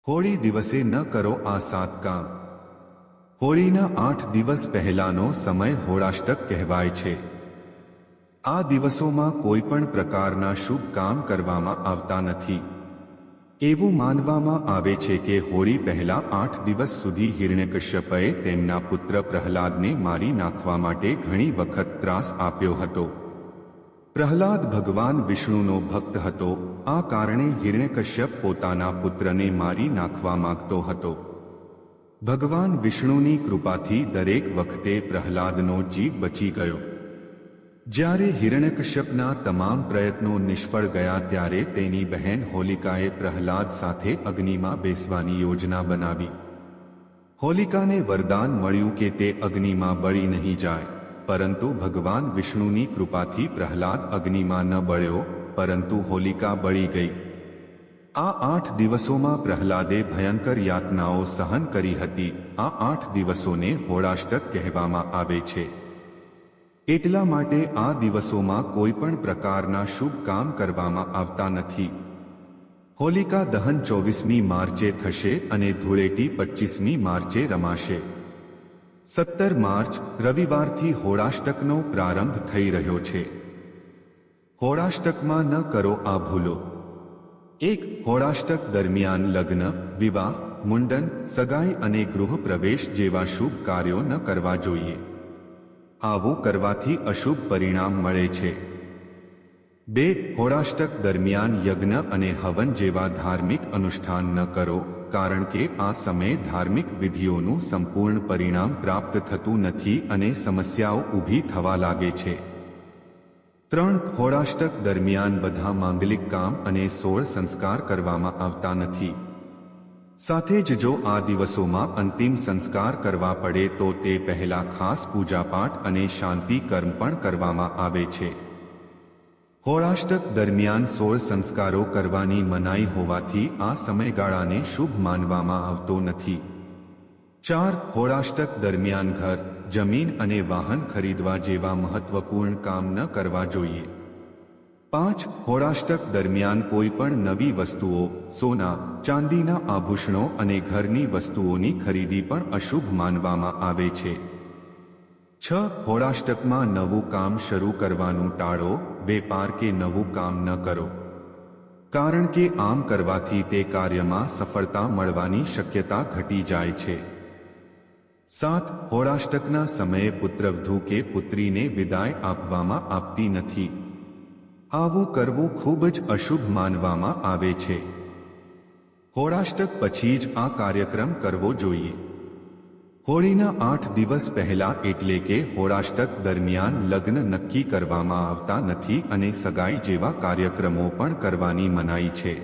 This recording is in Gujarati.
હોળી દિવસે ન કરો આ 7 કામ। હોળીના 8 દિવસ પહેલાનો સમય હોળાષ્ટક કહેવાય છે। આ દિવસોમાં કોઈ પણ પ્રકારના શુભ કામ કરવામાં આવતા નથી। એવું માનવામાં આવે છે કે હોળી પહેલા 8 દિવસ સુધી હિરણ્યકશ્યપએ તેમના પુત્ર પ્રહલાદને મારી નાખવા માટે ઘણી વખત ત્રાસ આપ્યો હતો। પ્રહલાદ ભગવાન વિષ્ણુનો ભક્ત હતો। આ કારણે હિરણ્યકશ્યપ પોતાના પુત્રને મારી નાખવા માંગતો હતો। ભગવાન વિષ્ણુની કૃપાથી દરેક વખતે પ્રહલાદનો જીવ બચી ગયો। જ્યારે હિરણ્યકશ્યપના તમામ પ્રયત્નો નિષ્ફળ ગયા ત્યારે તેની બહેન હોલિકાએ પ્રહલાદ સાથે અગ્નિમાં બેસવાની યોજના બનાવી। હોલિકાને વરદાન મળ્યું કે તે અગ્નિમાં બળી નહીં જાય, પરંતુ ભગવાન વિષ્ણુની કૃપાથી પ્રહલાદ અગ્નિમાં ન બળ્યો, પરંતુ હોલિકા બળી ગઈ। આ 8 દિવસોમાં પ્રહલાદે ભયંકર યાતનાઓ સહન કરી હતી। આ 8 દિવસોને હોળાષ્ટક કહેવામાં આવે છે। એટલા માટે આ દિવસોમાં કોઈ પણ પ્રકારના શુભ કામ કરવામાં આવતા નથી। હોલિકા દહન 24મી માર્ચે થશે અને ધૂળેટી 25મી માર્ચે રમાશે। 17 માર્ચ રવિવારથી હોળાષ્ટકનો પ્રારંભ થઈ રહ્યો છે। હોળાષ્ટકમાં ન કરો આ ભૂલો। 1. હોળાષ્ટક દરમિયાન લગ્ન, વિવાહ, મુંડન, સગાઈ અને ગૃહ પ્રવેશ જેવા શુભ કાર્યો ન કરવા જોઈએ। આવું કરવાથી અશુભ પરિણામ મળે છે। 2. હોળાષ્ટક દરમિયાન યજ્ઞ અને હવન જેવા ધાર્મિક અનુષ્ઠાન ન કરો, કારણ કે આ સમયે ધાર્મિક વિધિઓનું સંપૂર્ણ પરિણામ પ્રાપ્ત થતું નથી અને સમસ્યાઓ ઊભી થવા લાગે છે। 3. હોળાષ્ટક દરમિયાન બધા માંગલિક કામ અને 16 સંસ્કાર કરવામાં આવતા નથી। સાથે જ જો આ દિવસોમાં અંતિમ સંસ્કાર કરવા પડે તો તે પહેલા ખાસ પૂજાપાઠ અને શાંતિ કર્મ પણ કરવામાં આવે છે। હોળાષ્ટક દરમિયાન 16 સંસ્કારો કરવાની મનાઈ હોવાથી આ સમયગાળાને શુભ માનવામાં આવતો નથી। 4. હોળાષ્ટક દરમિયાન ઘર, જમીન અને વાહન ખરીદવા જેવા મહત્વપૂર્ણ કામ ન કરવા જોઈએ। 5. હોળાષ્ટક દરમિયાન કોઈ પણ નવી વસ્તુઓ, સોના, ચાંદીના આભૂષણો અને ઘરની વસ્તુઓની ખરીદી પણ અશુભ માનવામાં આવે છે। 6. હોળાષ્ટકમાં નવું કામ શરૂ કરવાનું ટાળો, વેપાર કે નવું કામ ન કરો, કારણ કે આમ કરવાથી તે કાર્યમાં સફળતા મળવાની શક્યતા ઘટી જાય છે। 7. હોળાષ્ટકના સમયે પુત્રવધૂ કે પુત્રીને વિદાય આપવામાં આવતી નથી। આવું કરવું ખૂબ જ અશુભ માનવામાં આવે છે। હોળાષ્ટક પછી જ આ કાર્યક્રમ કરવો જોઈએ। હોળીના 8 દિવસ પહેલા એટલે કે હોળાષ્ટક દરમિયાન લગ્ન નક્કી કરવામાં આવતા નથી અને સગાઈ જેવા કાર્યક્રમો પણ કરવાની મનાઈ છે।